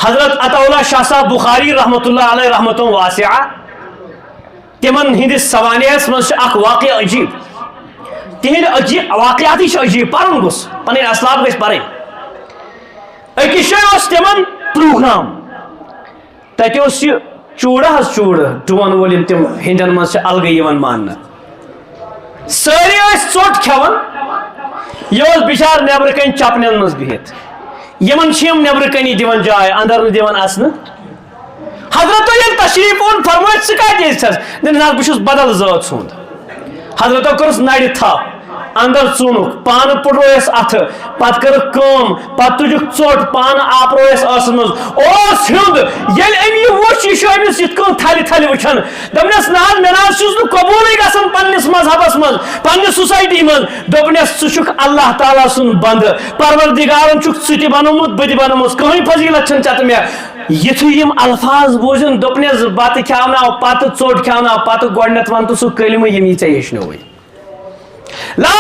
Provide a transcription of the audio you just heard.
حضرت عطاءاللہ شاہ صاحب بخاری رحمۃ اللہ علیہ رحمۃ واسعہ تمن ہندس سوانحس مز اخ واقع عجیب تہند عجیب واقعات عجیب پرن گوس پن اسلاف گھس پرن اکس جائے تمن پروگرام تت چوڑا حض چوڑا ڈون ول تم ہندن مز الگے مان ساری ژوٹ کھیون یہ بچار نبر کن چپنن مز بہت یمن نبر کنی دان جائے اندر دان اثن حضرت یل تشریف اون فرمائے ثہ کتس نا بہت بدل ذات سند حضرتو کرس نڑ تھپ اندر ژونک پان پڑویس اتھ پتہ کرک پتہ تجک ژوٹ پان آپرویس آس مز اوس ہند یل امی وچ یہ امس یت کن تھل تھل وچھان دپنس نا مے نا چھس نہ قبولے گژھان پننس مذہبس مز پننس سوسائٹی مز دپنس ژٕ چھُکھ اللہ تعالیٰ سُنٛد بندٕ پروردگارن چھُکھ ژٕ تہِ بنومُت بہٕ تہِ بنومُت کٕہٕنۍ فضیلت چھنہٕ ژےٚ تہٕ مےٚ یتھُے یم الفاظ بوزن دپنس بتہٕ کھیاوناو پتہٕ ژوٹ کھیاوناو پتہٕ گۄڈنیتھ ون تہٕ سُہ کلمہٕ یم یی ژےٚ ہیٚچھنووٕے لا